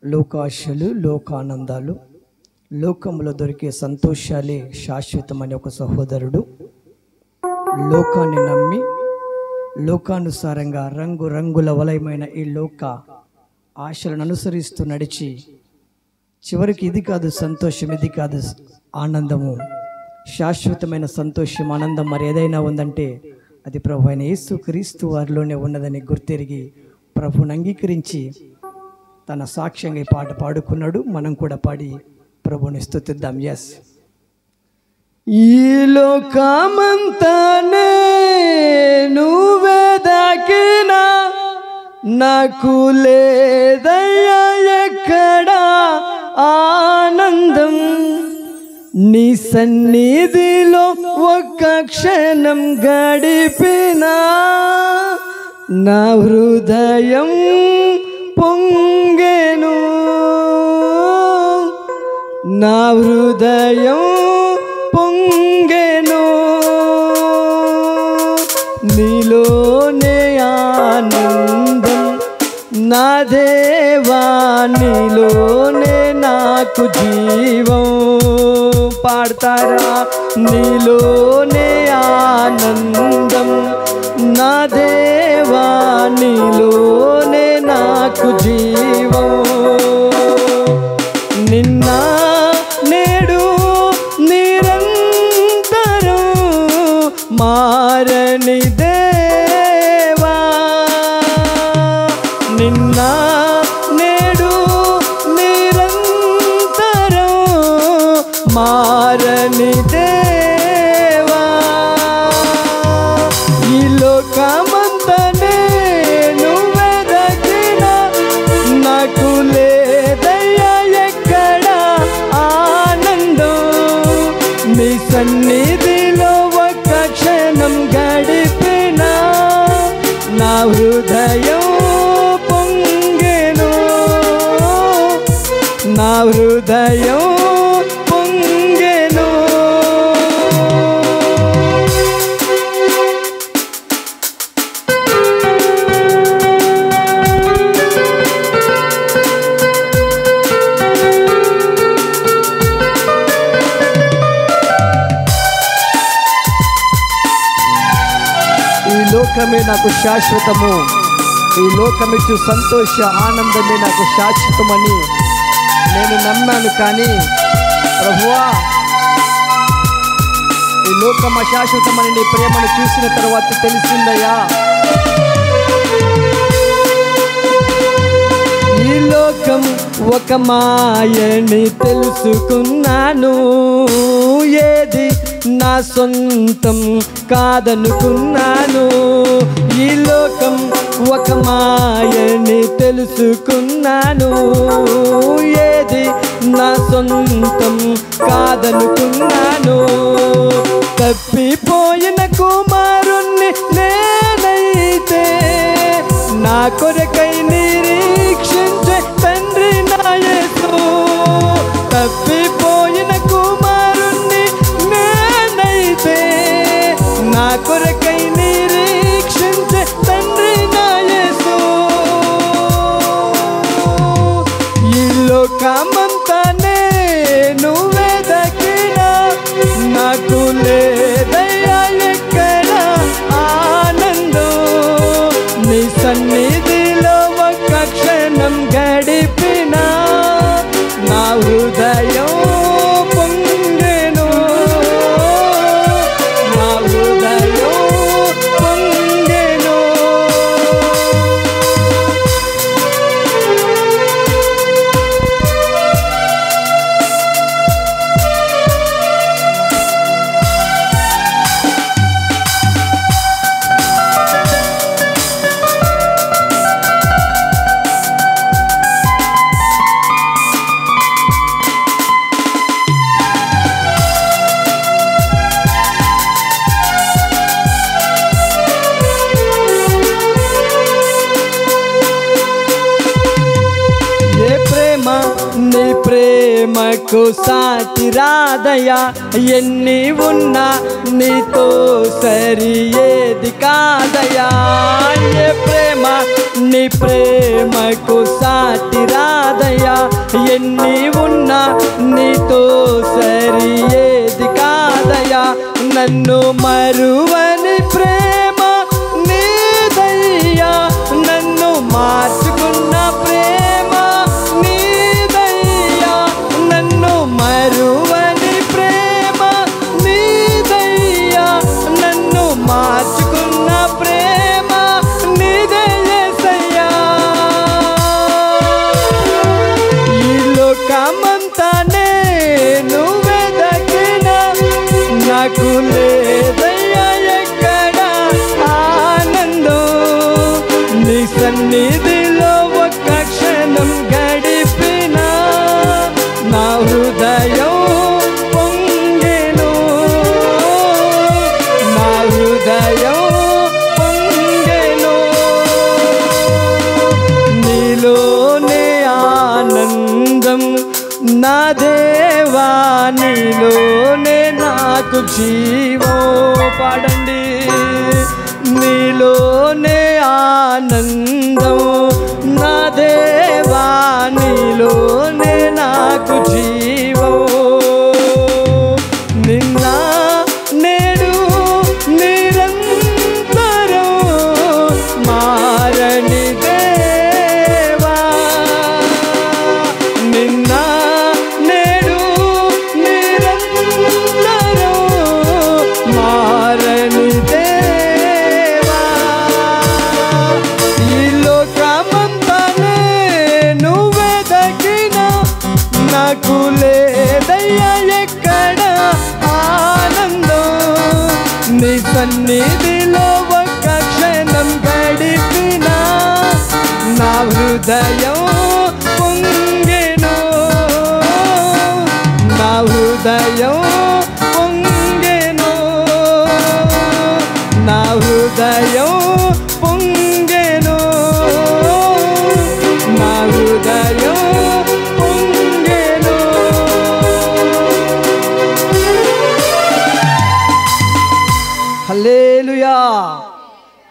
లోకాశలు, లోకానందాలు, లోకంలో దొరికే సంతోషాలే శాశ్వతమని ఒక సహోదరుడు లోకాన్ని నమ్మి లోకానుసారంగా రంగురంగుల వలయమైన ఈ లోక ఆశలను అనుసరిస్తూ నడిచి చివరికి ఇది కాదు సంతోషం, ఇది కాదు ఆనందము, శాశ్వతమైన సంతోషం, ఆనందం మరి ఏదైనా ఉందంటే అది ప్రభు అయిన యేసుక్రీస్తు వారిలోనే ఉన్నదని గుర్తెరిగి ప్రభువుని అంగీకరించి తన సాక్ష్యంగా ఈ పాట పాడుకున్నాడు. మనం కూడా పాడి ప్రభువుని స్తుతిద్దాం. ఎస్. ఈ లోకమంతానే నువ్వే దాకినా నాకు లేదయ్యా ఎక్కడ ఆనందం, నీ సన్నిధిలో ఒక్క క్షణం గడిపినా నా హృదయం పొంగెను, నా హృదయం పొంగెను, నీలోనే ఆనందం నా దేవా, నీలోనే నాకు జీవం. పాడతారా? నీలోనే ఆనందం నా దేవా, నీలోనే నాకు జీవం. నిన్న నేడు నిరంతరం మారని దేవా, నిన్న నేడు నిరంతరం మారని దేవా, ఈ లోకమంతనే నువ్వే దక్కినా నాకు లేదయ్యా ఎక్కడ ఆనందం, నీ సన్నిధిలో ఒక్క క్షణం గడిపినా నా హృదయం పొంగెను, నా హృదయం పొంగెను. ఈ లోకమే నాకు శాశ్వతము, ఈ లోకమిచ్చు సంతోష ఆనందమే నాకు శాశ్వతమని నేను నమ్మాను. కానీ ప్రభువా, ఈ లోకం అశాశ్వతమని నీ ప్రేమను చూసిన తర్వాత తెలిసిందయ్యా. ఈ లోకం ఒక మాయని తెలుసుకున్నాను, ఏది నా సొంతం కాదనుకున్నాను. ఈ లోకం ఒక మాయని తెలుసుకున్నాను, ఏది నా సొంతం కాదనుకున్నాను. తప్పిపోయిన కుమారుణ్ణి నేనైతే నా కొరకై నిరీక్షించే తండ్రి నా యేసు. తప్పిపోయిన కుమారుణ్ణి నేనైతే నా కొరకై నిరీక్షించే తండ్రి నా యేసు. ఈ లోకమంతానే నువ్వే దక్కినా నాకు లేదయ్యా ఎక్కడ ఆనందం, నీ సన్నిధిలో ఒక్క క్షణం గడిపినా నా హృదయం పొంగెను, నా హృదయం పొంగెను. నీ ప్రేమకు సాటి రాదయ్యా, ఎన్ని ఉన్నా నీతో సరి ఏది కాదయ్యా. ఏ ప్రేమ నీ ప్రేమకు సాటి రాదయ్యా, నన్ను మరువని ప్రేమ నీదయ్యా, నన్ను మార్చుకున్న ప్రేమ నీదయ్యా, నన్ను మరువని ప్రేమ నీదయ్యా, నన్ను మార్చుకున్న ప్రేమ నీదే యేసయ్యా. ఈ లోకమంతా నేను వెదకినా నాకు లేదయ్యా ఎక్కడ ఆనందం, నీ సన్నిధిలో ఒక్క క్షణం గడిపినా నా హృదయం పొంగెను, నా హృదయం పొంగెను. నీలోనే ఆనందం నా దేవా, నీలోనే నాకు జీవం. పాడండి. నీలోనే ఆనందం నా దేవా, నీలోనే నాకు జీవం. నిన్న నేడు నిరంతరం మారని దేవా, నిన్న నేడు నిరంతరం మారని దేవా. ఈ లోకమంతా నేను వెదకినా నాకు లేదయ్యా ఎక్కడ ఆనందం, నీ సన్నిధిలో ఒక్క క్షణం గడిపినా నా హృదయం పొంగెను, నా హృదయం పొంగెను, నా హృదయం పొంగెను, నా హృదయం పొంగెను. హల్లెలూయా.